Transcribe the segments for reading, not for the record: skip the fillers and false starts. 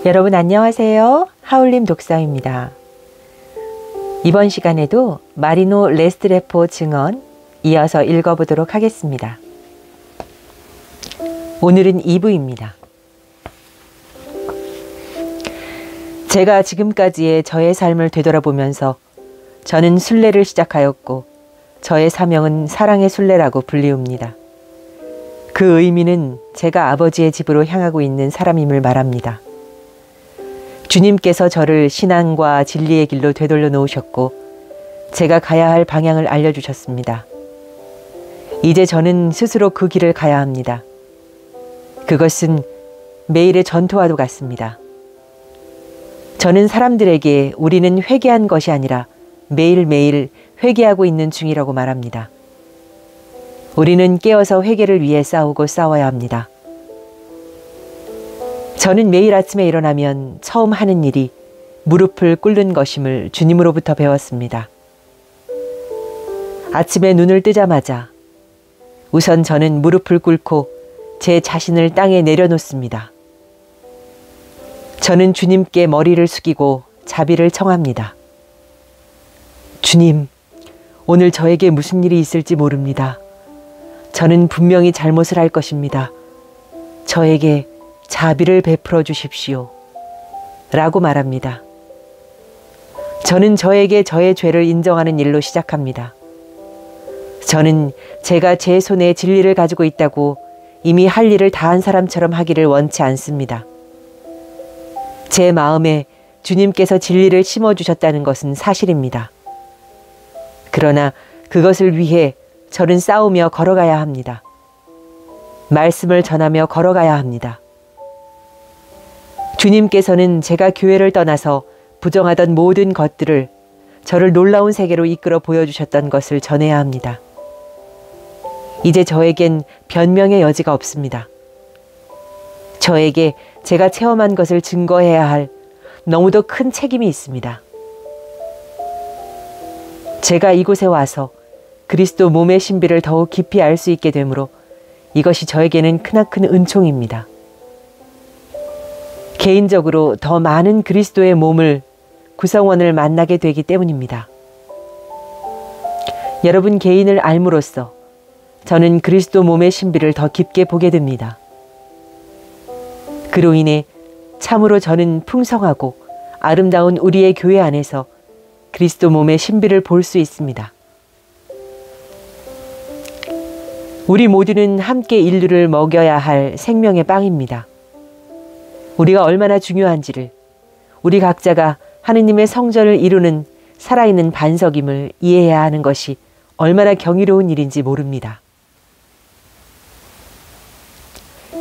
여러분 안녕하세요. 하울림 독서입니다. 이번 시간에도 마리노 레스트레포 증언 이어서 읽어보도록 하겠습니다. 오늘은 2부입니다. 제가 지금까지의 저의 삶을 되돌아보면서 저는 순례를 시작하였고 저의 사명은 사랑의 순례라고 불리웁니다. 그 의미는 제가 아버지의 집으로 향하고 있는 사람임을 말합니다. 주님께서 저를 신앙과 진리의 길로 되돌려 놓으셨고 제가 가야 할 방향을 알려주셨습니다. 이제 저는 스스로 그 길을 가야 합니다. 그것은 매일의 전투와도 같습니다. 저는 사람들에게 우리는 회개한 것이 아니라 매일매일 회개하고 있는 중이라고 말합니다. 우리는 깨어서 회개를 위해 싸우고 싸워야 합니다. 저는 매일 아침에 일어나면 처음 하는 일이 무릎을 꿇는 것임을 주님으로부터 배웠습니다. 아침에 눈을 뜨자마자 우선 저는 무릎을 꿇고 제 자신을 땅에 내려놓습니다. 저는 주님께 머리를 숙이고 자비를 청합니다. 주님, 오늘 저에게 무슨 일이 있을지 모릅니다. 저는 분명히 잘못을 할 것입니다. 저에게 자비를 베풀어 주십시오. 라고 말합니다. 저는 저에게 저의 죄를 인정하는 일로 시작합니다. 저는 제가 제 손에 진리를 가지고 있다고 이미 할 일을 다한 사람처럼 하기를 원치 않습니다. 제 마음에 주님께서 진리를 심어주셨다는 것은 사실입니다. 그러나 그것을 위해 저는 싸우며 걸어가야 합니다. 말씀을 전하며 걸어가야 합니다. 주님께서는 제가 교회를 떠나서 부정하던 모든 것들을 저를 놀라운 세계로 이끌어 보여주셨던 것을 전해야 합니다. 이제 저에겐 변명의 여지가 없습니다. 저에게 제가 체험한 것을 증거해야 할 너무도 큰 책임이 있습니다. 제가 이곳에 와서 그리스도 몸의 신비를 더욱 깊이 알 수 있게 되므로 이것이 저에게는 크나큰 은총입니다. 개인적으로 더 많은 그리스도의 몸을 구성원을 만나게 되기 때문입니다. 여러분 개인을 알므로써 저는 그리스도 몸의 신비를 더 깊게 보게 됩니다. 그로 인해 참으로 저는 풍성하고 아름다운 우리의 교회 안에서 그리스도 몸의 신비를 볼 수 있습니다. 우리 모두는 함께 인류를 먹여야 할 생명의 빵입니다. 우리가 얼마나 중요한지를, 우리 각자가 하느님의 성전을 이루는 살아있는 반석임을 이해해야 하는 것이 얼마나 경이로운 일인지 모릅니다.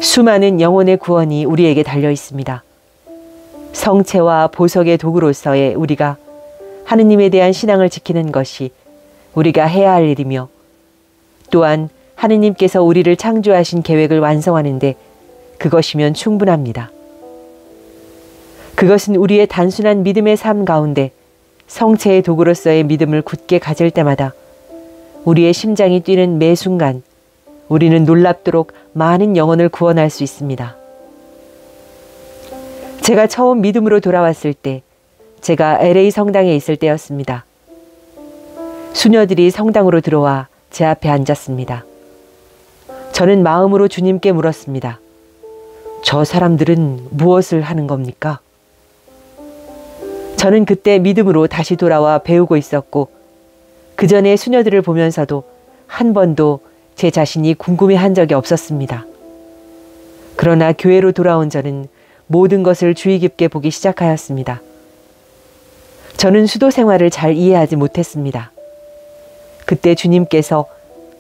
수많은 영혼의 구원이 우리에게 달려 있습니다. 성체와 보석의 도구로서의 우리가 하느님에 대한 신앙을 지키는 것이 우리가 해야 할 일이며, 또한 하느님께서 우리를 창조하신 계획을 완성하는데 그것이면 충분합니다. 그것은 우리의 단순한 믿음의 삶 가운데 성체의 도구로서의 믿음을 굳게 가질 때마다 우리의 심장이 뛰는 매 순간 우리는 놀랍도록 많은 영혼을 구원할 수 있습니다. 제가 처음 믿음으로 돌아왔을 때 제가 LA 성당에 있을 때였습니다. 수녀들이 성당으로 들어와 제 앞에 앉았습니다. 저는 마음으로 주님께 물었습니다. 저 사람들은 무엇을 하는 겁니까? 저는 그때 믿음으로 다시 돌아와 배우고 있었고 그 전에 수녀들을 보면서도 한 번도 제 자신이 궁금해한 적이 없었습니다. 그러나 교회로 돌아온 저는 모든 것을 주의 깊게 보기 시작하였습니다. 저는 수도 생활을 잘 이해하지 못했습니다. 그때 주님께서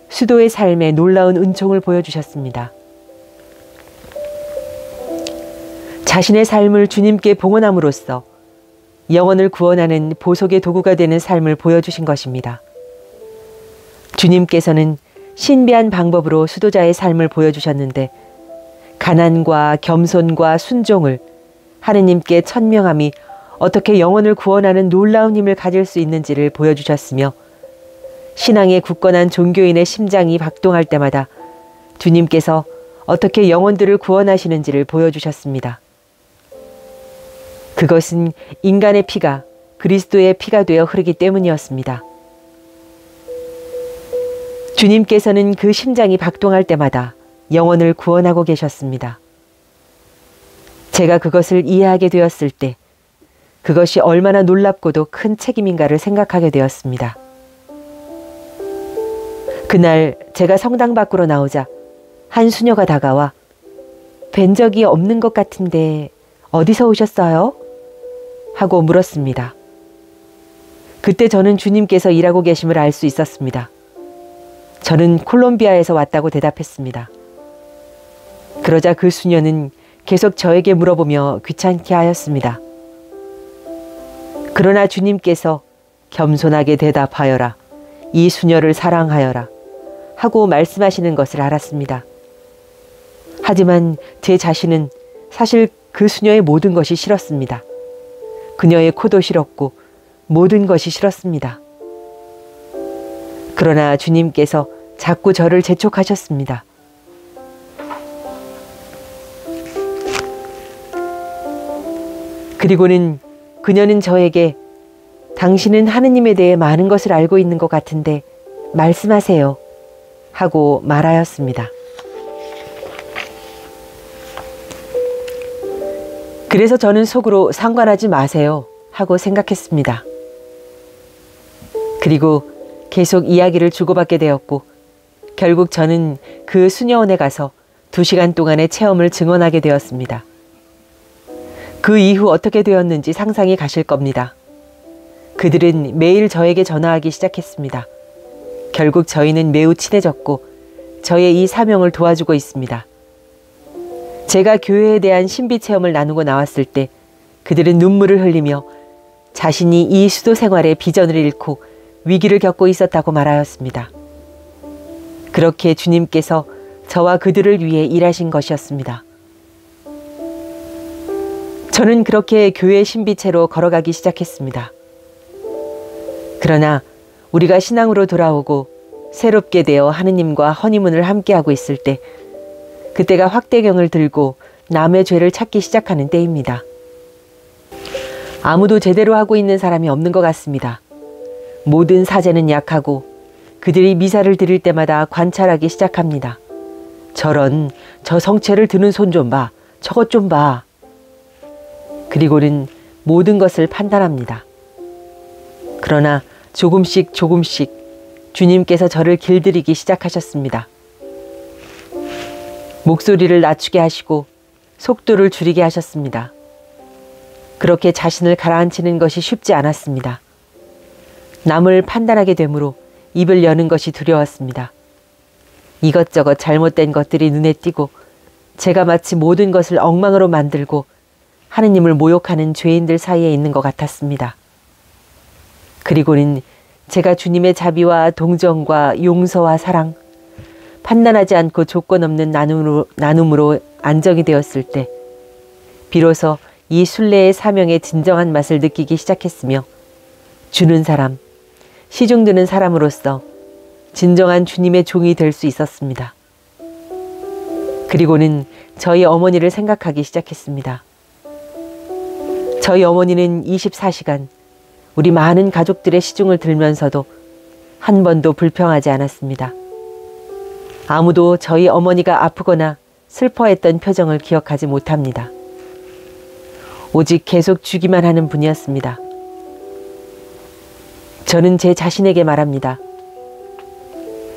수도의 삶에 놀라운 은총을 보여주셨습니다. 자신의 삶을 주님께 봉헌함으로써 영혼을 구원하는 보석의 도구가 되는 삶을 보여주신 것입니다. 주님께서는 신비한 방법으로 수도자의 삶을 보여주셨는데 가난과 겸손과 순종을 하느님께 천명함이 어떻게 영혼을 구원하는 놀라운 힘을 가질 수 있는지를 보여주셨으며 신앙의 굳건한 종교인의 심장이 박동할 때마다 주님께서 어떻게 영혼들을 구원하시는지를 보여주셨습니다. 그것은 인간의 피가 그리스도의 피가 되어 흐르기 때문이었습니다. 주님께서는 그 심장이 박동할 때마다 영혼을 구원하고 계셨습니다. 제가 그것을 이해하게 되었을 때 그것이 얼마나 놀랍고도 큰 책임인가를 생각하게 되었습니다. 그날 제가 성당 밖으로 나오자 한 수녀가 다가와 뵌 적이 없는 것 같은데 어디서 오셨어요? 하고 물었습니다. 그때 저는 주님께서 일하고 계심을 알 수 있었습니다. 저는 콜롬비아에서 왔다고 대답했습니다. 그러자 그 수녀는 계속 저에게 물어보며 귀찮게 하였습니다. 그러나 주님께서 겸손하게 대답하여라. 이 수녀를 사랑하여라. 하고 말씀하시는 것을 알았습니다. 하지만 제 자신은 사실 그 수녀의 모든 것이 싫었습니다. 그녀의 코도 싫었고 모든 것이 싫었습니다. 그러나 주님께서 자꾸 저를 재촉하셨습니다. 그리고는 그녀는 저에게 당신은 하느님에 대해 많은 것을 알고 있는 것 같은데 말씀하세요. 하고 말하였습니다. 그래서 저는 속으로 상관하지 마세요 하고 생각했습니다. 그리고 계속 이야기를 주고받게 되었고 결국 저는 그 수녀원에 가서 2시간 동안의 체험을 증언하게 되었습니다. 그 이후 어떻게 되었는지 상상이 가실 겁니다. 그들은 매일 저에게 전화하기 시작했습니다. 결국 저희는 매우 친해졌고 저의 이 사명을 도와주고 있습니다. 제가 교회에 대한 신비 체험을 나누고 나왔을 때 그들은 눈물을 흘리며 자신이 이 수도 생활의 비전을 잃고 위기를 겪고 있었다고 말하였습니다. 그렇게 주님께서 저와 그들을 위해 일하신 것이었습니다. 저는 그렇게 교회 신비체로 걸어가기 시작했습니다. 그러나 우리가 신앙으로 돌아오고 새롭게 되어 하느님과 허니문을 함께하고 있을 때 그때가 확대경을 들고 남의 죄를 찾기 시작하는 때입니다. 아무도 제대로 하고 있는 사람이 없는 것 같습니다. 모든 사제는 약하고 그들이 미사를 드릴 때마다 관찰하기 시작합니다. 저런 저 성체를 드는 손 좀 봐. 저것 좀 봐. 그리고는 모든 것을 판단합니다. 그러나 조금씩 주님께서 저를 길들이기 시작하셨습니다. 목소리를 낮추게 하시고 속도를 줄이게 하셨습니다. 그렇게 자신을 가라앉히는 것이 쉽지 않았습니다. 남을 판단하게 되므로 입을 여는 것이 두려웠습니다. 이것저것 잘못된 것들이 눈에 띄고 제가 마치 모든 것을 엉망으로 만들고 하느님을 모욕하는 죄인들 사이에 있는 것 같았습니다. 그리고는 제가 주님의 자비와 동정과 용서와 사랑, 판단하지 않고 조건 없는 나눔으로 안정이 되었을 때 비로소 이 순례의 사명의 진정한 맛을 느끼기 시작했으며 주는 사람, 시중드는 사람으로서 진정한 주님의 종이 될 수 있었습니다. 그리고는 저희 어머니를 생각하기 시작했습니다. 저희 어머니는 24시간 우리 많은 가족들의 시중을 들면서도 한 번도 불평하지 않았습니다. 아무도 저희 어머니가 아프거나 슬퍼했던 표정을 기억하지 못합니다. 오직 계속 주기만 하는 분이었습니다. 저는 제 자신에게 말합니다.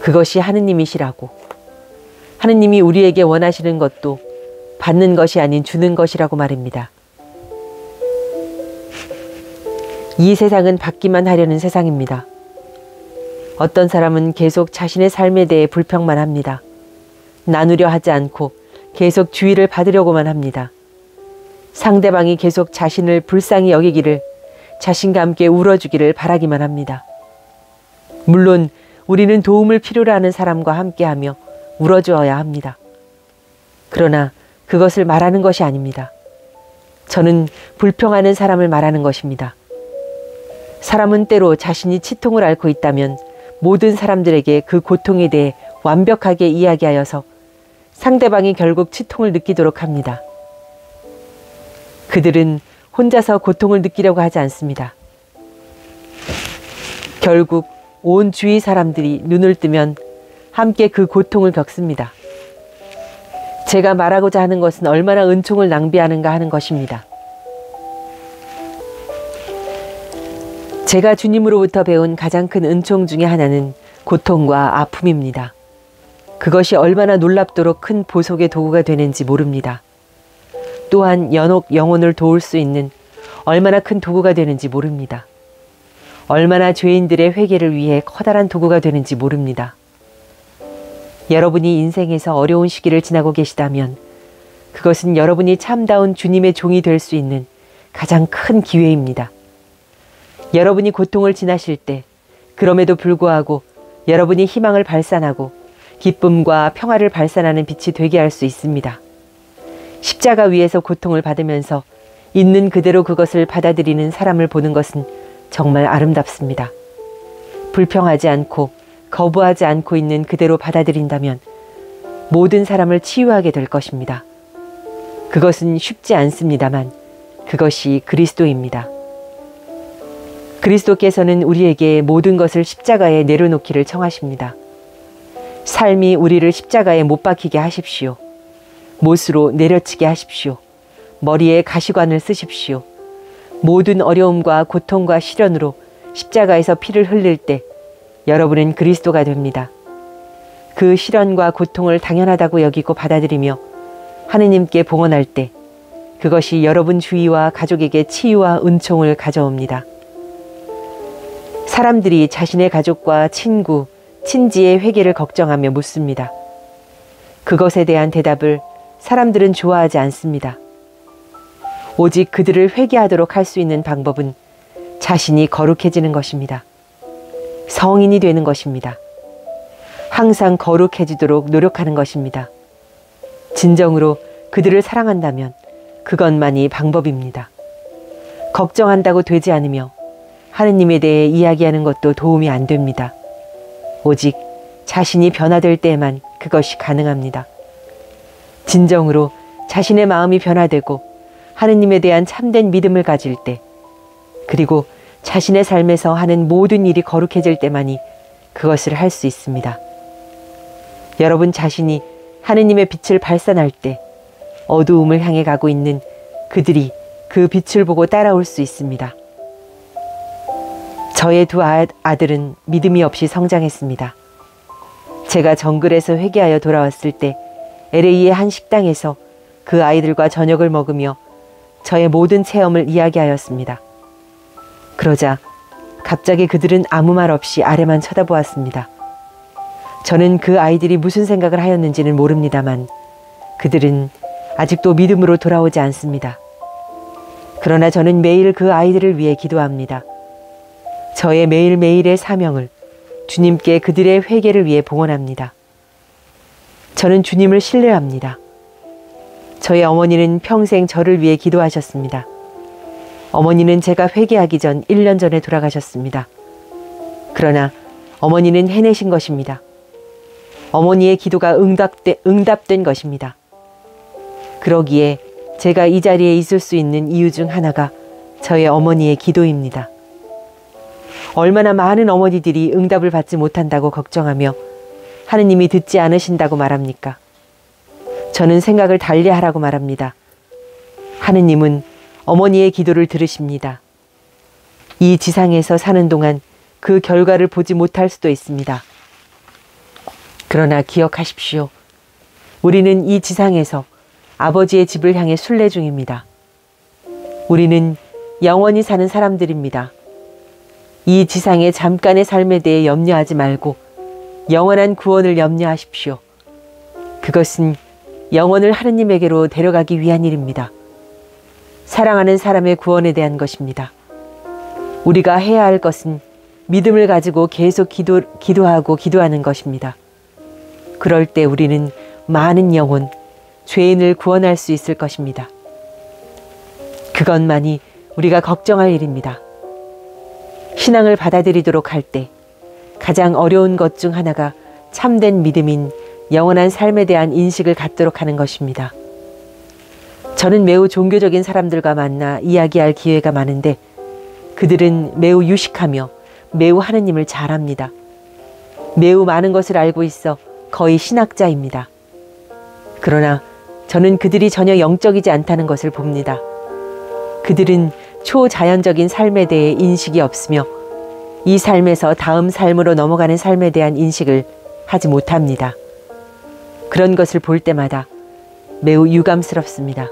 그것이 하느님이시라고. 하느님이 우리에게 원하시는 것도 받는 것이 아닌 주는 것이라고 말입니다. 이 세상은 받기만 하려는 세상입니다. 어떤 사람은 계속 자신의 삶에 대해 불평만 합니다. 나누려 하지 않고 계속 주의를 받으려고만 합니다. 상대방이 계속 자신을 불쌍히 여기기를, 자신과 함께 울어주기를 바라기만 합니다. 물론 우리는 도움을 필요로 하는 사람과 함께하며 울어주어야 합니다. 그러나 그것을 말하는 것이 아닙니다. 저는 불평하는 사람을 말하는 것입니다. 사람은 때로 자신이 치통을 앓고 있다면 모든 사람들에게 그 고통에 대해 완벽하게 이야기하여서 상대방이 결국 치통을 느끼도록 합니다. 그들은 혼자서 고통을 느끼려고 하지 않습니다. 결국 온 주위 사람들이 눈을 뜨면 함께 그 고통을 겪습니다. 제가 말하고자 하는 것은 얼마나 은총을 낭비하는가 하는 것입니다. 제가 주님으로부터 배운 가장 큰 은총 중에 하나는 고통과 아픔입니다. 그것이 얼마나 놀랍도록 큰 보속의 도구가 되는지 모릅니다. 또한 연옥 영혼을 도울 수 있는 얼마나 큰 도구가 되는지 모릅니다. 얼마나 죄인들의 회개를 위해 커다란 도구가 되는지 모릅니다. 여러분이 인생에서 어려운 시기를 지나고 계시다면 그것은 여러분이 참다운 주님의 종이 될 수 있는 가장 큰 기회입니다. 여러분이 고통을 지나실 때 그럼에도 불구하고 여러분이 희망을 발산하고 기쁨과 평화를 발산하는 빛이 되게 할 수 있습니다. 십자가 위에서 고통을 받으면서 있는 그대로 그것을 받아들이는 사람을 보는 것은 정말 아름답습니다. 불평하지 않고 거부하지 않고 있는 그대로 받아들인다면 모든 사람을 치유하게 될 것입니다. 그것은 쉽지 않습니다만 그것이 그리스도입니다. 그리스도께서는 우리에게 모든 것을 십자가에 내려놓기를 청하십니다. 삶이 우리를 십자가에 못 박히게 하십시오. 못으로 내려치게 하십시오. 머리에 가시관을 쓰십시오. 모든 어려움과 고통과 시련으로 십자가에서 피를 흘릴 때 여러분은 그리스도가 됩니다. 그 시련과 고통을 당연하다고 여기고 받아들이며 하느님께 봉헌할 때 그것이 여러분 주위와 가족에게 치유와 은총을 가져옵니다. 사람들이 자신의 가족과 친구, 친지의 회개를 걱정하며 묻습니다. 그것에 대한 대답을 사람들은 좋아하지 않습니다. 오직 그들을 회개하도록 할 수 있는 방법은 자신이 거룩해지는 것입니다. 성인이 되는 것입니다. 항상 거룩해지도록 노력하는 것입니다. 진정으로 그들을 사랑한다면 그것만이 방법입니다. 걱정한다고 되지 않으며 하느님에 대해 이야기하는 것도 도움이 안 됩니다. 오직 자신이 변화될 때에만 그것이 가능합니다. 진정으로 자신의 마음이 변화되고 하느님에 대한 참된 믿음을 가질 때, 그리고 자신의 삶에서 하는 모든 일이 거룩해질 때만이 그것을 할 수 있습니다. 여러분 자신이 하느님의 빛을 발산할 때 어두움을 향해 가고 있는 그들이 그 빛을 보고 따라올 수 있습니다. 저의 두 아들은 믿음이 없이 성장했습니다. 제가 정글에서 회개하여 돌아왔을 때 LA의 한 식당에서 그 아이들과 저녁을 먹으며 저의 모든 체험을 이야기하였습니다. 그러자 갑자기 그들은 아무 말 없이 아래만 쳐다보았습니다. 저는 그 아이들이 무슨 생각을 하였는지는 모릅니다만 그들은 아직도 믿음으로 돌아오지 않습니다. 그러나 저는 매일 그 아이들을 위해 기도합니다. 저의 매일매일의 사명을 주님께 그들의 회개를 위해 봉헌합니다. 저는 주님을 신뢰합니다. 저의 어머니는 평생 저를 위해 기도하셨습니다. 어머니는 제가 회개하기 전 1년 전에 돌아가셨습니다. 그러나 어머니는 해내신 것입니다. 어머니의 기도가 응답된 것입니다. 그러기에 제가 이 자리에 있을 수 있는 이유 중 하나가 저의 어머니의 기도입니다. 얼마나 많은 어머니들이 응답을 받지 못한다고 걱정하며 하느님이 듣지 않으신다고 말합니까? 저는 생각을 달리하라고 말합니다. 하느님은 어머니의 기도를 들으십니다. 이 지상에서 사는 동안 그 결과를 보지 못할 수도 있습니다. 그러나 기억하십시오. 우리는 이 지상에서 아버지의 집을 향해 순례 중입니다. 우리는 영원히 사는 사람들입니다. 이 지상의 잠깐의 삶에 대해 염려하지 말고 영원한 구원을 염려하십시오. 그것은 영혼을 하느님에게로 데려가기 위한 일입니다. 사랑하는 사람의 구원에 대한 것입니다. 우리가 해야 할 것은 믿음을 가지고 계속 기도하고 기도하는 것입니다. 그럴 때 우리는 많은 영혼, 죄인을 구원할 수 있을 것입니다. 그것만이 우리가 걱정할 일입니다. 신앙을 받아들이도록 할 때 가장 어려운 것 중 하나가 참된 믿음인 영원한 삶에 대한 인식을 갖도록 하는 것입니다. 저는 매우 종교적인 사람들과 만나 이야기할 기회가 많은데 그들은 매우 유식하며 매우 하느님을 잘 압니다. 매우 많은 것을 알고 있어 거의 신학자입니다. 그러나 저는 그들이 전혀 영적이지 않다는 것을 봅니다. 그들은 초자연적인 삶에 대해 인식이 없으며 이 삶에서 다음 삶으로 넘어가는 삶에 대한 인식을 하지 못합니다. 그런 것을 볼 때마다 매우 유감스럽습니다.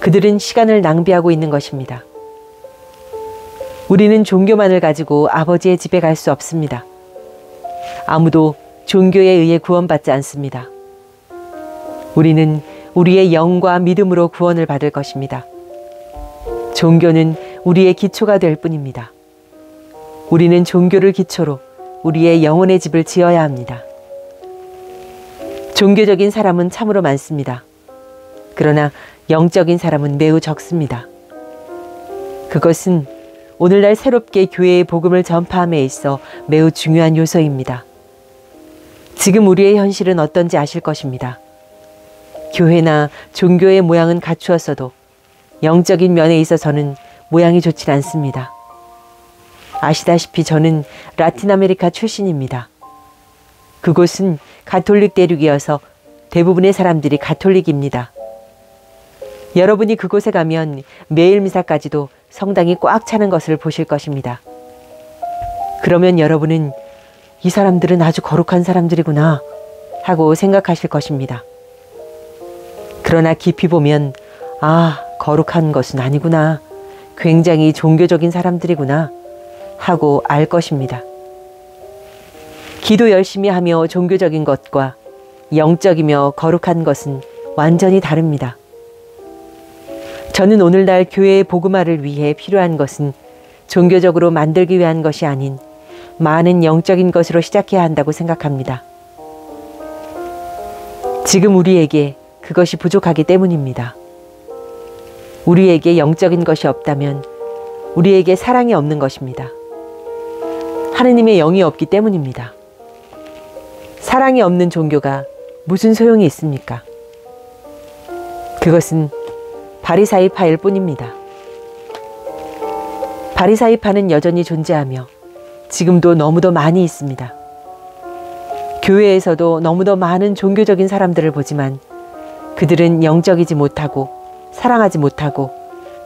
그들은 시간을 낭비하고 있는 것입니다. 우리는 종교만을 가지고 아버지의 집에 갈 수 없습니다. 아무도 종교에 의해 구원받지 않습니다. 우리는 우리의 영과 믿음으로 구원을 받을 것입니다. 종교는 우리의 기초가 될 뿐입니다. 우리는 종교를 기초로 우리의 영혼의 집을 지어야 합니다. 종교적인 사람은 참으로 많습니다. 그러나 영적인 사람은 매우 적습니다. 그것은 오늘날 새롭게 교회의 복음을 전파함에 있어 매우 중요한 요소입니다. 지금 우리의 현실은 어떤지 아실 것입니다. 교회나 종교의 모양은 갖추었어도 영적인 면에 있어서는 모양이 좋지 않습니다. 아시다시피 저는 라틴 아메리카 출신입니다. 그곳은 가톨릭 대륙이어서 대부분의 사람들이 가톨릭입니다. 여러분이 그곳에 가면 매일 미사까지도 성당이 꽉 차는 것을 보실 것입니다. 그러면 여러분은 이 사람들은 아주 거룩한 사람들이구나 하고 생각하실 것입니다. 그러나 깊이 보면 거룩한 것은 아니구나. 굉장히 종교적인 사람들이구나 하고 알 것입니다. 기도 열심히 하며 종교적인 것과 영적이며 거룩한 것은 완전히 다릅니다. 저는 오늘날 교회의 복음화를 위해 필요한 것은 종교적으로 만들기 위한 것이 아닌 많은 영적인 것으로 시작해야 한다고 생각합니다. 지금 우리에게 그것이 부족하기 때문입니다. 우리에게 영적인 것이 없다면 우리에게 사랑이 없는 것입니다. 하느님의 영이 없기 때문입니다. 사랑이 없는 종교가 무슨 소용이 있습니까? 그것은 바리사이파일 뿐입니다. 바리사이파는 여전히 존재하며 지금도 너무도 많이 있습니다. 교회에서도 너무도 많은 종교적인 사람들을 보지만 그들은 영적이지 못하고 사랑하지 못하고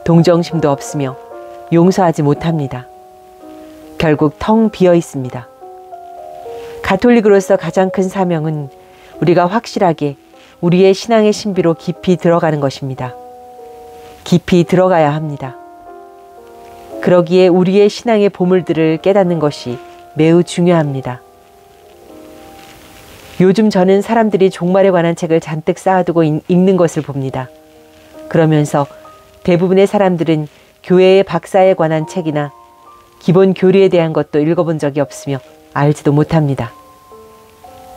동정심도 없으며 용서하지 못합니다. 결국 텅 비어 있습니다. 가톨릭으로서 가장 큰 사명은 우리가 확실하게 우리의 신앙의 신비로 깊이 들어가는 것입니다. 깊이 들어가야 합니다. 그러기에 우리의 신앙의 보물들을 깨닫는 것이 매우 중요합니다. 요즘 저는 사람들이 종말에 관한 책을 잔뜩 쌓아두고 읽는 것을 봅니다. 그러면서 대부분의 사람들은 교회의 박사에 관한 책이나 기본 교리에 대한 것도 읽어본 적이 없으며 알지도 못합니다.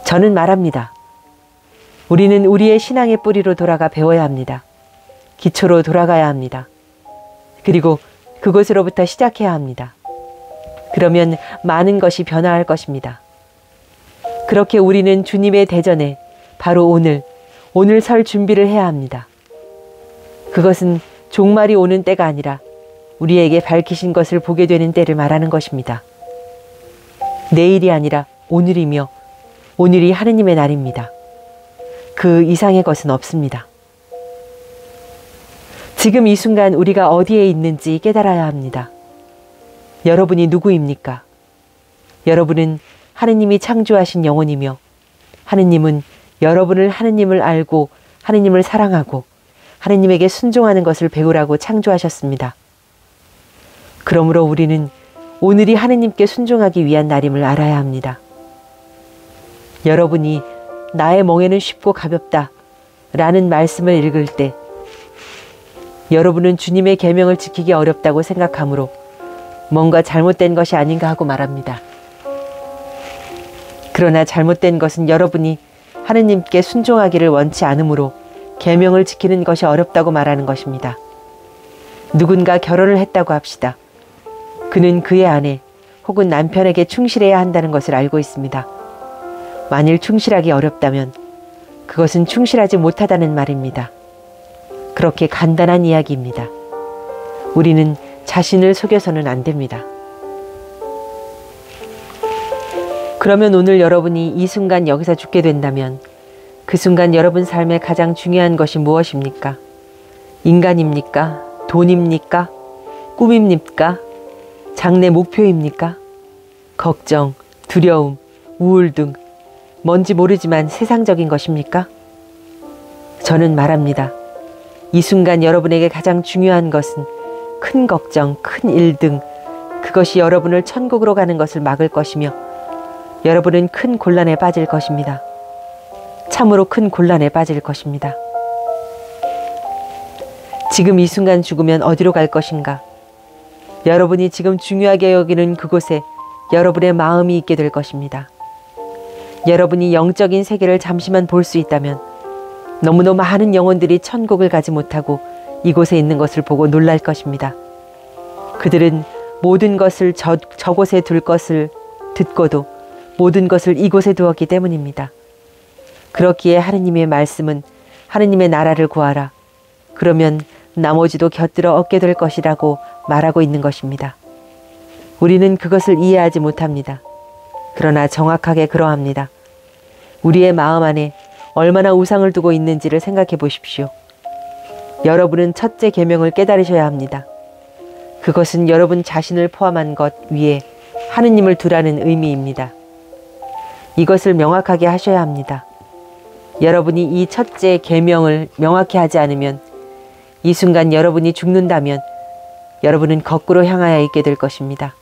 저는 말합니다. 우리는 우리의 신앙의 뿌리로 돌아가 배워야 합니다. 기초로 돌아가야 합니다. 그리고 그곳으로부터 시작해야 합니다. 그러면 많은 것이 변화할 것입니다. 그렇게 우리는 주님의 대전에 바로 오늘 설 준비를 해야 합니다. 그것은 종말이 오는 때가 아니라 우리에게 밝히신 것을 보게 되는 때를 말하는 것입니다. 내일이 아니라 오늘이며 오늘이 하느님의 날입니다. 그 이상의 것은 없습니다. 지금 이 순간 우리가 어디에 있는지 깨달아야 합니다. 여러분이 누구입니까? 여러분은 하느님이 창조하신 영혼이며 하느님은 여러분을 하느님을 알고 하느님을 사랑하고 하느님에게 순종하는 것을 배우라고 창조하셨습니다. 그러므로 우리는 오늘이 하느님께 순종하기 위한 날임을 알아야 합니다. 여러분이 나의 멍에는 쉽고 가볍다 라는 말씀을 읽을 때 여러분은 주님의 계명을 지키기 어렵다고 생각하므로 뭔가 잘못된 것이 아닌가 하고 말합니다. 그러나 잘못된 것은 여러분이 하느님께 순종하기를 원치 않으므로 계명을 지키는 것이 어렵다고 말하는 것입니다. 누군가 결혼을 했다고 합시다. 그는 그의 아내 혹은 남편에게 충실해야 한다는 것을 알고 있습니다. 만일 충실하기 어렵다면 그것은 충실하지 못하다는 말입니다. 그렇게 간단한 이야기입니다. 우리는 자신을 속여서는 안 됩니다. 그러면 오늘 여러분이 이 순간 여기서 죽게 된다면 그 순간 여러분 삶의 가장 중요한 것이 무엇입니까? 인간입니까? 돈입니까? 꿈입니까? 장래 목표입니까? 걱정, 두려움, 우울증, 뭔지 모르지만 세상적인 것입니까? 저는 말합니다. 이 순간 여러분에게 가장 중요한 것은 큰 걱정, 큰 일 등 그것이 여러분을 천국으로 가는 것을 막을 것이며 여러분은 큰 곤란에 빠질 것입니다. 참으로 큰 곤란에 빠질 것입니다. 지금 이 순간 죽으면 어디로 갈 것인가? 여러분이 지금 중요하게 여기는 그곳에 여러분의 마음이 있게 될 것입니다. 여러분이 영적인 세계를 잠시만 볼 수 있다면 너무너무 많은 영혼들이 천국을 가지 못하고 이곳에 있는 것을 보고 놀랄 것입니다. 그들은 모든 것을 저곳에 둘 것을 듣고도 모든 것을 이곳에 두었기 때문입니다. 그렇기에 하느님의 말씀은 하느님의 나라를 구하라. 그러면 나머지도 곁들여 얻게 될 것이라고 말하고 있는 것입니다. 우리는 그것을 이해하지 못합니다. 그러나 정확하게 그러합니다. 우리의 마음 안에 얼마나 우상을 두고 있는지를 생각해 보십시오. 여러분은 첫째 계명을 깨달으셔야 합니다. 그것은 여러분 자신을 포함한 것 위에 하느님을 두라는 의미입니다. 이것을 명확하게 하셔야 합니다. 여러분이 이 첫째 계명을 명확히 하지 않으면 이 순간 여러분이 죽는다면 여러분은 거꾸로 향하여 있게 될 것입니다.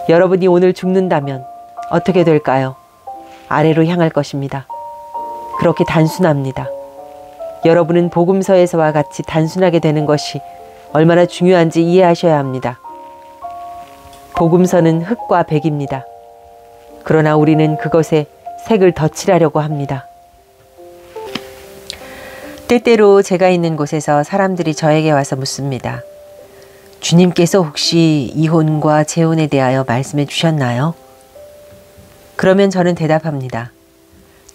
여러분이 오늘 죽는다면 어떻게 될까요? 아래로 향할 것입니다. 그렇게 단순합니다. 여러분은 복음서에서와 같이 단순하게 되는 것이 얼마나 중요한지 이해하셔야 합니다. 복음서는 흙과 백입니다. 그러나 우리는 그것에 색을 덧칠하려고 합니다. 때때로 제가 있는 곳에서 사람들이 저에게 와서 묻습니다. 주님께서 혹시 이혼과 재혼에 대하여 말씀해 주셨나요? 그러면 저는 대답합니다.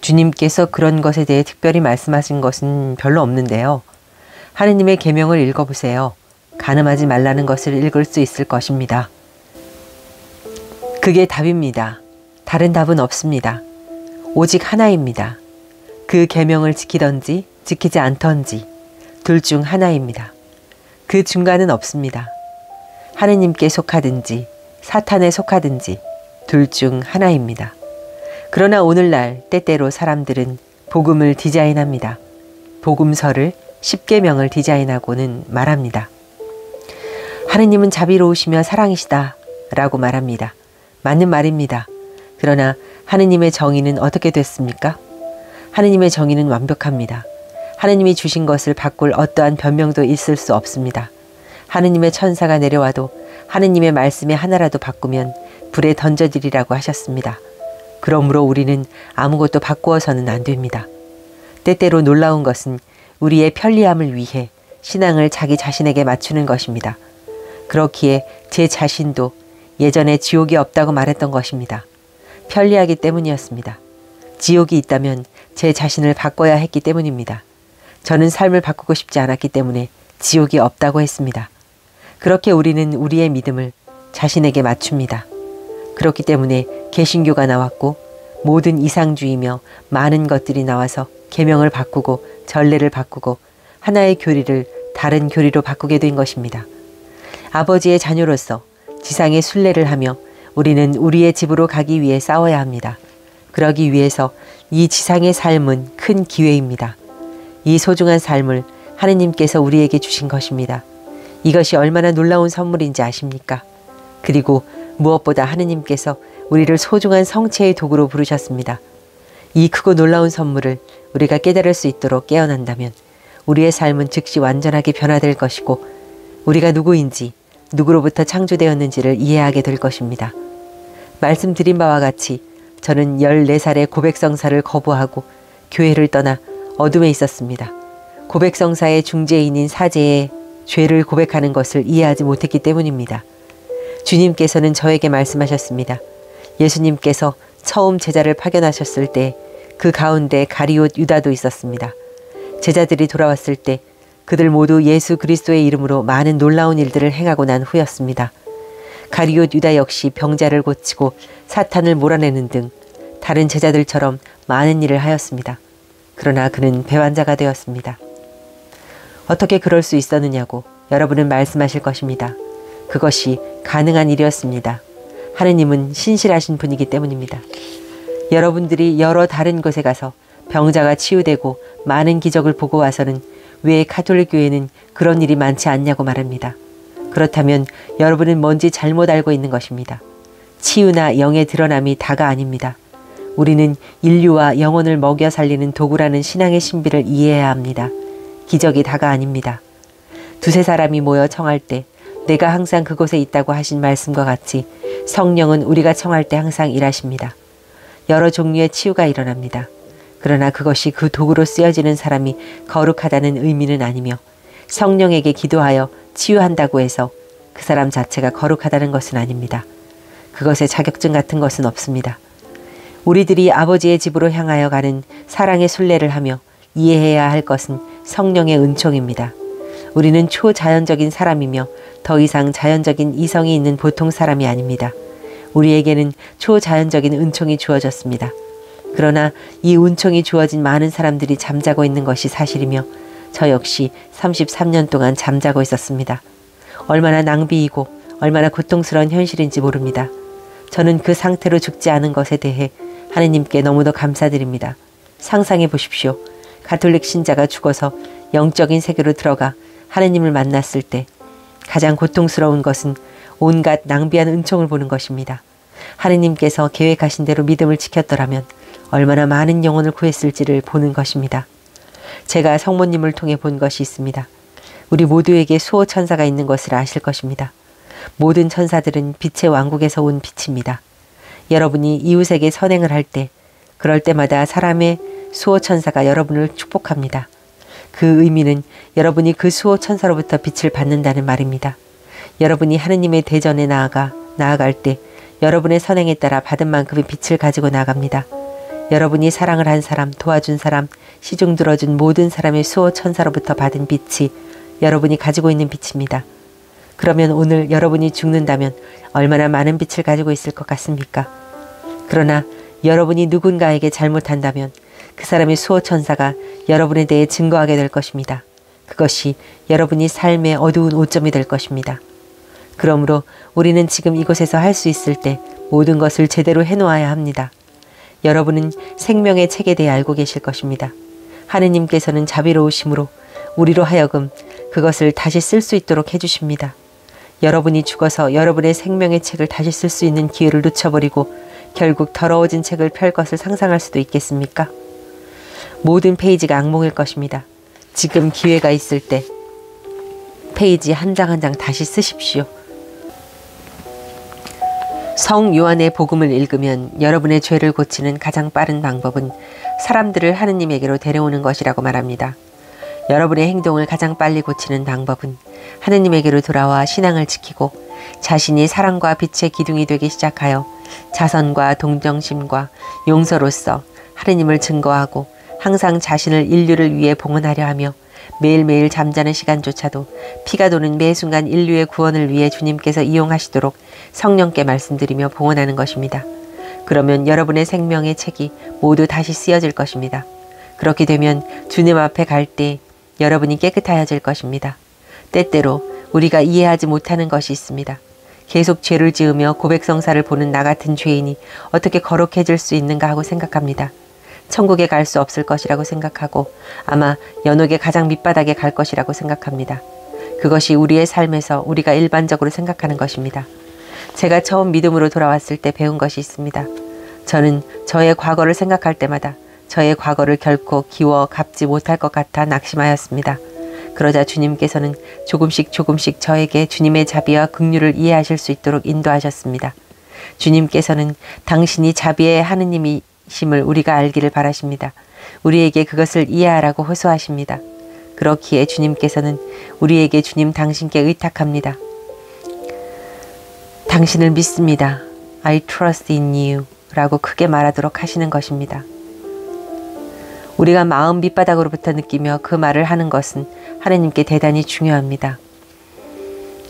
주님께서 그런 것에 대해 특별히 말씀하신 것은 별로 없는데요. 하느님의 계명을 읽어보세요. 간음하지 말라는 것을 읽을 수 있을 것입니다. 그게 답입니다. 다른 답은 없습니다. 오직 하나입니다. 그 계명을 지키던지 지키지 않던지 둘 중 하나입니다. 그 중간은 없습니다. 하느님께 속하든지 사탄에 속하든지 둘 중 하나입니다. 그러나 오늘날 때때로 사람들은 복음을 디자인합니다. 복음서를 10계명을 디자인하고는 말합니다. 하느님은 자비로우시며 사랑이시다 라고 말합니다. 맞는 말입니다. 그러나 하느님의 정의는 어떻게 됐습니까? 하느님의 정의는 완벽합니다. 하느님이 주신 것을 바꿀 어떠한 변명도 있을 수 없습니다. 하느님의 천사가 내려와도 하느님의 말씀에 하나라도 바꾸면 불에 던져지리라고 하셨습니다. 그러므로 우리는 아무것도 바꾸어서는 안 됩니다. 때때로 놀라운 것은 우리의 편리함을 위해 신앙을 자기 자신에게 맞추는 것입니다. 그렇기에 제 자신도 예전에 지옥이 없다고 말했던 것입니다. 편리하기 때문이었습니다. 지옥이 있다면 제 자신을 바꿔야 했기 때문입니다. 저는 삶을 바꾸고 싶지 않았기 때문에 지옥이 없다고 했습니다. 그렇게 우리는 우리의 믿음을 자신에게 맞춥니다. 그렇기 때문에 개신교가 나왔고 모든 이상주의며 많은 것들이 나와서 계명을 바꾸고 전례를 바꾸고 하나의 교리를 다른 교리로 바꾸게 된 것입니다. 아버지의 자녀로서 지상의 순례를 하며 우리는 우리의 집으로 가기 위해 싸워야 합니다. 그러기 위해서 이 지상의 삶은 큰 기회입니다. 이 소중한 삶을 하느님께서 우리에게 주신 것입니다. 이것이 얼마나 놀라운 선물인지 아십니까? 그리고 무엇보다 하느님께서 우리를 소중한 성체의 도구로 부르셨습니다. 이 크고 놀라운 선물을 우리가 깨달을 수 있도록 깨어난다면 우리의 삶은 즉시 완전하게 변화될 것이고 우리가 누구인지 누구로부터 창조되었는지를 이해하게 될 것입니다. 말씀드린 바와 같이 저는 14살에 고백성사를 거부하고 교회를 떠나 어둠에 있었습니다. 고백성사의 중재인인 사제의 죄를 고백하는 것을 이해하지 못했기 때문입니다. 주님께서는 저에게 말씀하셨습니다. 예수님께서 처음 제자를 파견하셨을 때 그 가운데 가리옷 유다도 있었습니다. 제자들이 돌아왔을 때 그들 모두 예수 그리스도의 이름으로 많은 놀라운 일들을 행하고 난 후였습니다. 가룟옷 유다 역시 병자를 고치고 사탄을 몰아내는 등 다른 제자들처럼 많은 일을 하였습니다. 그러나 그는 배반자가 되었습니다. 어떻게 그럴 수 있었느냐고 여러분은 말씀하실 것입니다. 그것이 가능한 일이었습니다. 하느님은 신실하신 분이기 때문입니다. 여러분들이 여러 다른 곳에 가서 병자가 치유되고 많은 기적을 보고 와서는 왜 가톨릭 교회는 그런 일이 많지 않냐고 말합니다. 그렇다면 여러분은 뭔지 잘못 알고 있는 것입니다. 치유나 영의 드러남이 다가 아닙니다. 우리는 인류와 영혼을 먹여 살리는 도구라는 신앙의 신비를 이해해야 합니다. 기적이 다가 아닙니다. 두세 사람이 모여 청할 때 내가 항상 그곳에 있다고 하신 말씀과 같이 성령은 우리가 청할 때 항상 일하십니다. 여러 종류의 치유가 일어납니다. 그러나 그것이 그 도구로 쓰여지는 사람이 거룩하다는 의미는 아니며 성령에게 기도하여 치유한다고 해서 그 사람 자체가 거룩하다는 것은 아닙니다. 그것에 자격증 같은 것은 없습니다. 우리들이 아버지의 집으로 향하여 가는 사랑의 순례를 하며 이해해야 할 것은 성령의 은총입니다. 우리는 초자연적인 사람이며 더 이상 자연적인 이성이 있는 보통 사람이 아닙니다. 우리에게는 초자연적인 은총이 주어졌습니다. 그러나 이 은총이 주어진 많은 사람들이 잠자고 있는 것이 사실이며 저 역시 33년 동안 잠자고 있었습니다. 얼마나 낭비이고 얼마나 고통스러운 현실인지 모릅니다. 저는 그 상태로 죽지 않은 것에 대해 하느님께 너무도 감사드립니다. 상상해 보십시오. 가톨릭 신자가 죽어서 영적인 세계로 들어가 하느님을 만났을 때 가장 고통스러운 것은 온갖 낭비한 은총을 보는 것입니다. 하느님께서 계획하신 대로 믿음을 지켰더라면 얼마나 많은 영혼을 구했을지를 보는 것입니다. 제가 성모님을 통해 본 것이 있습니다. 우리 모두에게 수호 천사가 있는 것을 아실 것입니다. 모든 천사들은 빛의 왕국에서 온 빛입니다. 여러분이 이웃에게 선행을 할 때 그럴 때마다 사람의 수호 천사가 여러분을 축복합니다. 그 의미는 여러분이 그 수호 천사로부터 빛을 받는다는 말입니다. 여러분이 하느님의 대전에 나아갈 때 여러분의 선행에 따라 받은 만큼의 빛을 가지고 나갑니다. 여러분이 사랑을 한 사람, 도와준 사람, 시중 들어준 모든 사람의 수호 천사로부터 받은 빛이 여러분이 가지고 있는 빛입니다. 그러면 오늘 여러분이 죽는다면 얼마나 많은 빛을 가지고 있을 것 같습니까? 그러나 여러분이 누군가에게 잘못한다면 그 사람의 수호 천사가 여러분에 대해 증거하게 될 것입니다. 그것이 여러분이 삶의 어두운 오점이 될 것입니다. 그러므로 우리는 지금 이곳에서 할 수 있을 때 모든 것을 제대로 해놓아야 합니다. 여러분은 생명의 책에 대해 알고 계실 것입니다. 하느님께서는 자비로우심으로 우리로 하여금 그것을 다시 쓸 수 있도록 해주십니다. 여러분이 죽어서 여러분의 생명의 책을 다시 쓸 수 있는 기회를 놓쳐버리고 결국 더러워진 책을 펼 것을 상상할 수도 있겠습니까? 모든 페이지가 악몽일 것입니다. 지금 기회가 있을 때 페이지 한 장 한 장 다시 쓰십시오. 성 요한의 복음을 읽으면 여러분의 죄를 고치는 가장 빠른 방법은 사람들을 하느님에게로 데려오는 것이라고 말합니다. 여러분의 행동을 가장 빨리 고치는 방법은 하느님에게로 돌아와 신앙을 지키고 자신이 사랑과 빛의 기둥이 되기 시작하여 자선과 동정심과 용서로서 하느님을 증거하고 항상 자신을 인류를 위해 봉헌하려 하며 매일매일 잠자는 시간조차도 피가 도는 매 순간 인류의 구원을 위해 주님께서 이용하시도록 성령께 말씀드리며 봉헌하는 것입니다. 그러면 여러분의 생명의 책이 모두 다시 쓰여질 것입니다. 그렇게 되면 주님 앞에 갈 때 여러분이 깨끗하여질 것입니다. 때때로 우리가 이해하지 못하는 것이 있습니다. 계속 죄를 지으며 고백성사를 보는 나 같은 죄인이 어떻게 거룩해질 수 있는가 하고 생각합니다. 천국에 갈 수 없을 것이라고 생각하고 아마 연옥의 가장 밑바닥에 갈 것이라고 생각합니다. 그것이 우리의 삶에서 우리가 일반적으로 생각하는 것입니다. 제가 처음 믿음으로 돌아왔을 때 배운 것이 있습니다. 저는 저의 과거를 생각할 때마다 저의 과거를 결코 기워 갚지 못할 것 같아 낙심하였습니다. 그러자 주님께서는 조금씩 저에게 주님의 자비와 긍휼을 이해하실 수 있도록 인도하셨습니다. 주님께서는 당신이 자비의 하느님이심을 우리가 알기를 바라십니다. 우리에게 그것을 이해하라고 호소하십니다. 그렇기에 주님께서는 우리에게 주님 당신께 의탁합니다. 당신을 믿습니다. I trust in you 라고 크게 말하도록 하시는 것입니다. 우리가 마음 밑바닥으로부터 느끼며 그 말을 하는 것은 하느님께 대단히 중요합니다.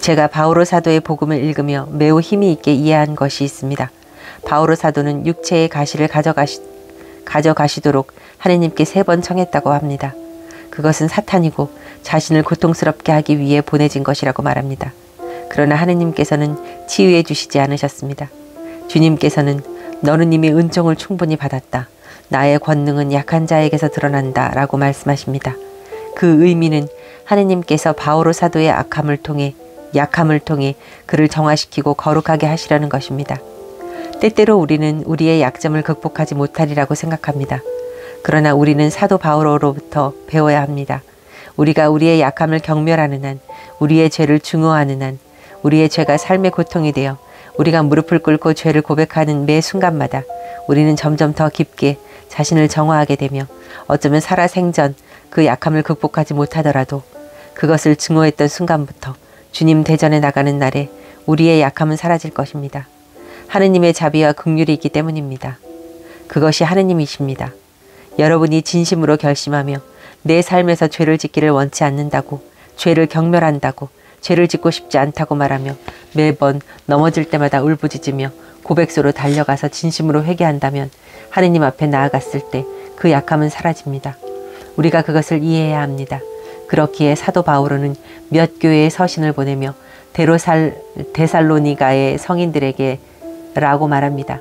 제가 바오로 사도의 복음을 읽으며 매우 힘이 있게 이해한 것이 있습니다. 바오로 사도는 육체의 가시를 가져가시도록 하느님께 3번 청했다고 합니다. 그것은 사탄이고 자신을 고통스럽게 하기 위해 보내진 것이라고 말합니다. 그러나 하느님께서는 치유해 주시지 않으셨습니다. 주님께서는 너는 이미 은총을 충분히 받았다. 나의 권능은 약한 자에게서 드러난다 라고 말씀하십니다. 그 의미는 하느님께서 바오로 사도의 약함을 통해 그를 정화시키고 거룩하게 하시려는 것입니다. 때때로 우리는 우리의 약점을 극복하지 못하리라고 생각합니다. 그러나 우리는 사도 바오로로부터 배워야 합니다. 우리가 우리의 약함을 경멸하는 한, 우리의 죄를 증오하는 한, 우리의 죄가 삶의 고통이 되어 우리가 무릎을 꿇고 죄를 고백하는 매 순간마다 우리는 점점 더 깊게 자신을 정화하게 되며 어쩌면 살아생전 그 약함을 극복하지 못하더라도 그것을 증오했던 순간부터 주님 대전에 나가는 날에 우리의 약함은 사라질 것입니다. 하느님의 자비와 긍휼이 있기 때문입니다. 그것이 하느님이십니다. 여러분이 진심으로 결심하며 내 삶에서 죄를 짓기를 원치 않는다고, 죄를 경멸한다고, 죄를 짓고 싶지 않다고 말하며 매번 넘어질 때마다 울부짖으며 고백소로 달려가서 진심으로 회개한다면 하느님 앞에 나아갔을 때 그 약함은 사라집니다. 우리가 그것을 이해해야 합니다. 그렇기에 사도 바오로는 몇 교회의 서신을 보내며 데살로니가의 성인들에게 라고 말합니다.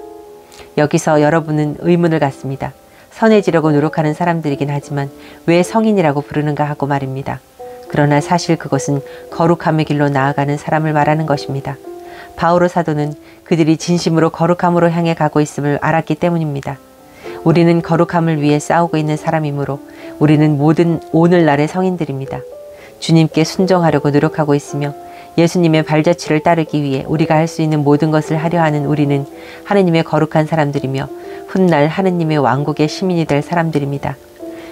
여기서 여러분은 의문을 갖습니다. 선해지려고 노력하는 사람들이긴 하지만 왜 성인이라고 부르는가 하고 말입니다. 그러나 사실 그것은 거룩함의 길로 나아가는 사람을 말하는 것입니다. 바오로 사도는 그들이 진심으로 거룩함으로 향해 가고 있음을 알았기 때문입니다. 우리는 거룩함을 위해 싸우고 있는 사람이므로 우리는 모든 오늘날의 성인들입니다. 주님께 순종하려고 노력하고 있으며 예수님의 발자취를 따르기 위해 우리가 할 수 있는 모든 것을 하려 하는 우리는 하느님의 거룩한 사람들이며 훗날 하느님의 왕국의 시민이 될 사람들입니다.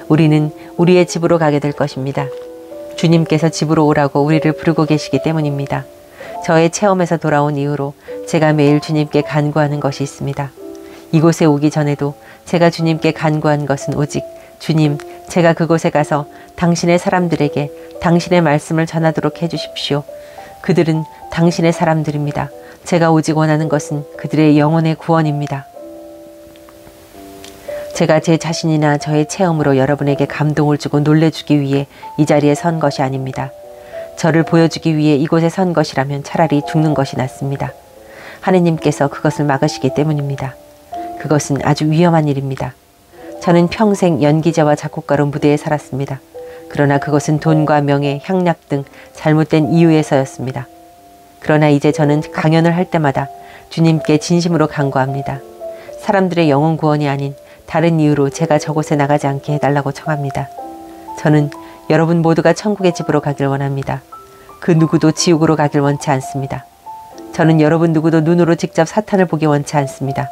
우리는 우리의 집으로 가게 될 것입니다. 주님께서 집으로 오라고 우리를 부르고 계시기 때문입니다. 저의 체험에서 돌아온 이후로 제가 매일 주님께 간구하는 것이 있습니다. 이곳에 오기 전에도 제가 주님께 간구한 것은 오직 주님, 제가 그곳에 가서 당신의 사람들에게 당신의 말씀을 전하도록 해주십시오. 그들은 당신의 사람들입니다. 제가 오직 원하는 것은 그들의 영혼의 구원입니다. 제가 제 자신이나 저의 체험으로 여러분에게 감동을 주고 놀래주기 위해 이 자리에 선 것이 아닙니다. 저를 보여주기 위해 이곳에 선 것이라면 차라리 죽는 것이 낫습니다. 하느님께서 그것을 막으시기 때문입니다. 그것은 아주 위험한 일입니다. 저는 평생 연기자와 작곡가로 무대에 살았습니다. 그러나 그것은 돈과 명예, 향락 등 잘못된 이유에서였습니다. 그러나 이제 저는 강연을 할 때마다 주님께 진심으로 간구합니다. 사람들의 영혼 구원이 아닌 다른 이유로 제가 저곳에 나가지 않게 해달라고 청합니다. 저는 여러분 모두가 천국의 집으로 가길 원합니다. 그 누구도 지옥으로 가길 원치 않습니다. 저는 여러분 누구도 눈으로 직접 사탄을 보기 원치 않습니다.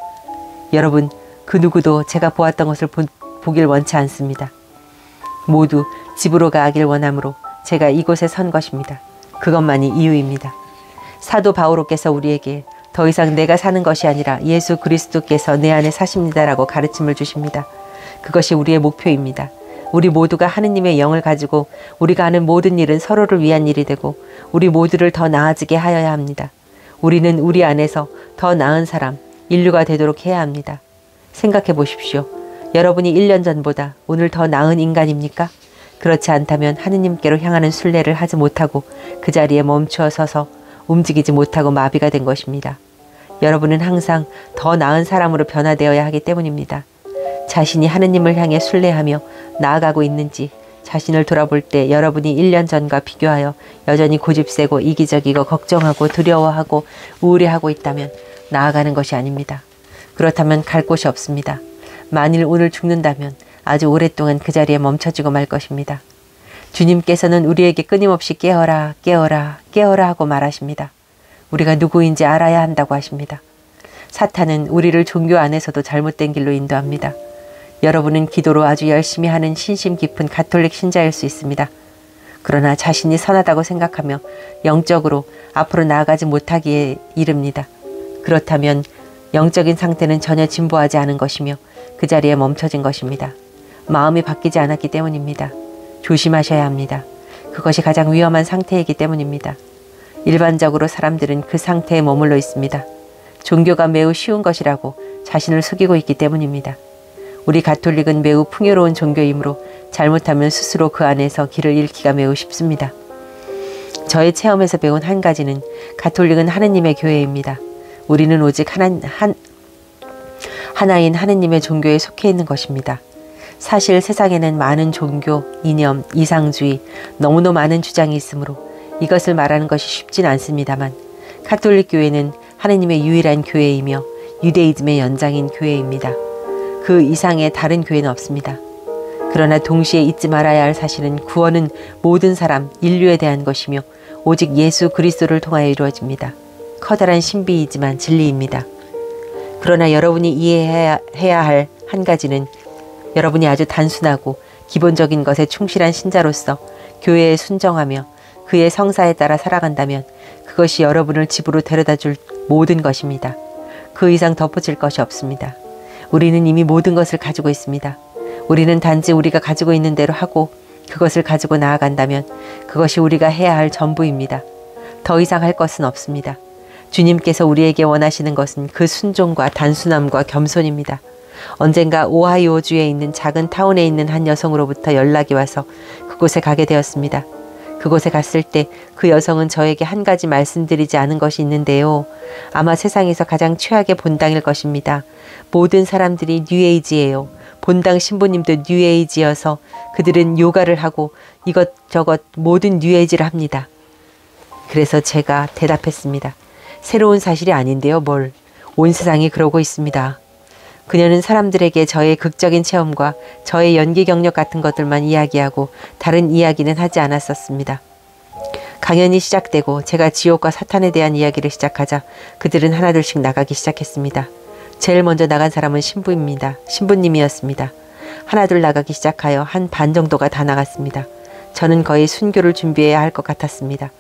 여러분 그 누구도 제가 보았던 것을 보길 원치 않습니다. 모두 집으로 가길 원하므로 제가 이곳에 선 것입니다. 그것만이 이유입니다. 사도 바오로께서 우리에게 더 이상 내가 사는 것이 아니라 예수 그리스도께서 내 안에 사십니다라고 가르침을 주십니다. 그것이 우리의 목표입니다. 우리 모두가 하느님의 영을 가지고 우리가 하는 모든 일은 서로를 위한 일이 되고 우리 모두를 더 나아지게 하여야 합니다. 우리는 우리 안에서 더 나은 사람, 인류가 되도록 해야 합니다. 생각해 보십시오. 여러분이 1년 전보다 오늘 더 나은 인간입니까? 그렇지 않다면 하느님께로 향하는 순례를 하지 못하고 그 자리에 멈추어 서서 움직이지 못하고 마비가 된 것입니다. 여러분은 항상 더 나은 사람으로 변화되어야 하기 때문입니다. 자신이 하느님을 향해 순례하며 나아가고 있는지 자신을 돌아볼 때 여러분이 1년 전과 비교하여 여전히 고집세고 이기적이고 걱정하고 두려워하고 우울해하고 있다면 나아가는 것이 아닙니다. 그렇다면 갈 곳이 없습니다. 만일 오늘 죽는다면 아주 오랫동안 그 자리에 멈춰지고 말 것입니다. 주님께서는 우리에게 끊임없이 깨어라, 깨어라, 깨어라 하고 말하십니다. 우리가 누구인지 알아야 한다고 하십니다. 사탄은 우리를 종교 안에서도 잘못된 길로 인도합니다. 여러분은 기도로 아주 열심히 하는 신심 깊은 가톨릭 신자일 수 있습니다. 그러나 자신이 선하다고 생각하며 영적으로 앞으로 나아가지 못하기에 이릅니다. 그렇다면 영적인 상태는 전혀 진보하지 않은 것이며 그 자리에 멈춰진 것입니다. 마음이 바뀌지 않았기 때문입니다. 조심하셔야 합니다. 그것이 가장 위험한 상태이기 때문입니다. 일반적으로 사람들은 그 상태에 머물러 있습니다. 종교가 매우 쉬운 것이라고 자신을 속이고 있기 때문입니다. 우리 가톨릭은 매우 풍요로운 종교이므로 잘못하면 스스로 그 안에서 길을 잃기가 매우 쉽습니다. 저의 체험에서 배운 한 가지는 가톨릭은 하느님의 교회입니다. 우리는 오직 하나인 하느님의 종교에 속해 있는 것입니다. 사실 세상에는 많은 종교, 이념, 이상주의, 너무나 많은 주장이 있으므로 이것을 말하는 것이 쉽진 않습니다만 가톨릭 교회는 하느님의 유일한 교회이며 유대이즘의 연장인 교회입니다. 그 이상의 다른 교회는 없습니다. 그러나 동시에 잊지 말아야 할 사실은 구원은 모든 사람, 인류에 대한 것이며 오직 예수 그리스도를 통하여 이루어집니다. 커다란 신비이지만 진리입니다. 그러나 여러분이 이해해야 할 한 가지는 여러분이 아주 단순하고 기본적인 것에 충실한 신자로서 교회에 순정하며 그의 성사에 따라 살아간다면 그것이 여러분을 집으로 데려다 줄 모든 것입니다. 그 이상 덧붙일 것이 없습니다. 우리는 이미 모든 것을 가지고 있습니다. 우리는 단지 우리가 가지고 있는 대로 하고 그것을 가지고 나아간다면 그것이 우리가 해야 할 전부입니다. 더 이상 할 것은 없습니다. 주님께서 우리에게 원하시는 것은 그 순종과 단순함과 겸손입니다. 언젠가 오하이오주에 있는 작은 타운에 있는 한 여성으로부터 연락이 와서 그곳에 가게 되었습니다. 그곳에 갔을 때 그 여성은 저에게 한 가지 말씀드리지 않은 것이 있는데요. 아마 세상에서 가장 최악의 본당일 것입니다. 모든 사람들이 뉴에이지예요. 본당 신부님도 뉴에이지여서 그들은 요가를 하고 이것저것 모든 뉴에이지를 합니다. 그래서 제가 대답했습니다. 새로운 사실이 아닌데요, 뭘. 온 세상이 그러고 있습니다. 그녀는 사람들에게 저의 극적인 체험과 저의 연기 경력 같은 것들만 이야기하고 다른 이야기는 하지 않았었습니다. 강연이 시작되고 제가 지옥과 사탄에 대한 이야기를 시작하자 그들은 하나둘씩 나가기 시작했습니다. 제일 먼저 나간 사람은 신부님이었습니다. 하나둘 나가기 시작하여 한 반 정도가 다 나갔습니다. 저는 거의 순교를 준비해야 할 것 같았습니다.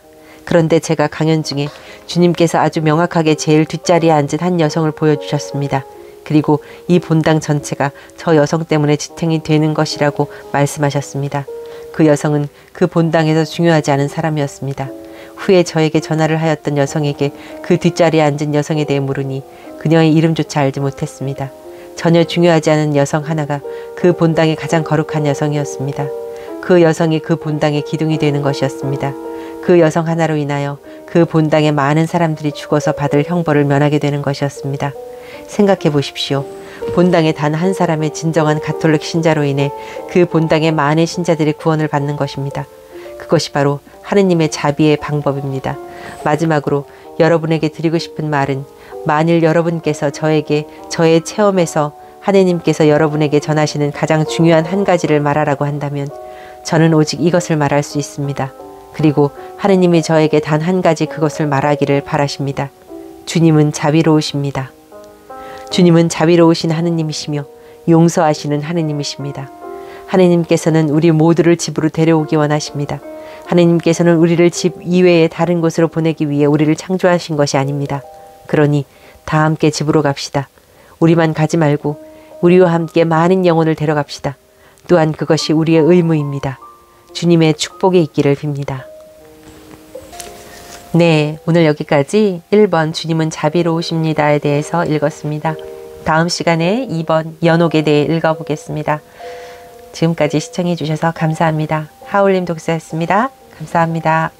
그런데 제가 강연 중에 주님께서 아주 명확하게 제일 뒷자리에 앉은 한 여성을 보여주셨습니다. 그리고 이 본당 전체가 저 여성 때문에 지탱이 되는 것이라고 말씀하셨습니다. 그 여성은 그 본당에서 중요하지 않은 사람이었습니다. 후에 저에게 전화를 하였던 여성에게 그 뒷자리에 앉은 여성에 대해 물으니 그녀의 이름조차 알지 못했습니다. 전혀 중요하지 않은 여성 하나가 그 본당의 가장 거룩한 여성이었습니다. 그 여성이 그 본당의 기둥이 되는 것이었습니다. 그 여성 하나로 인하여 그 본당의 많은 사람들이 죽어서 받을 형벌을 면하게 되는 것이었습니다. 생각해 보십시오. 본당의 단 한 사람의 진정한 가톨릭 신자로 인해 그 본당의 많은 신자들이 구원을 받는 것입니다. 그것이 바로 하느님의 자비의 방법입니다. 마지막으로 여러분에게 드리고 싶은 말은 만일 여러분께서 저에게 저의 체험에서 하느님께서 여러분에게 전하시는 가장 중요한 한 가지를 말하라고 한다면 저는 오직 이것을 말할 수 있습니다. 그리고 하느님이 저에게 단 한 가지 그것을 말하기를 바라십니다. 주님은 자비로우십니다. 주님은 자비로우신 하느님이시며 용서하시는 하느님이십니다. 하느님께서는 우리 모두를 집으로 데려오기 원하십니다. 하느님께서는 우리를 집 이외의 다른 곳으로 보내기 위해 우리를 창조하신 것이 아닙니다. 그러니 다 함께 집으로 갑시다. 우리만 가지 말고 우리와 함께 많은 영혼을 데려갑시다. 또한 그것이 우리의 의무입니다. 주님의 축복이 있기를 빕니다. 네, 오늘 여기까지 1번 주님은 자비로우십니다에 대해서 읽었습니다. 다음 시간에 2번 연옥에 대해 읽어보겠습니다. 지금까지 시청해 주셔서 감사합니다. 하울림 독서였습니다. 감사합니다.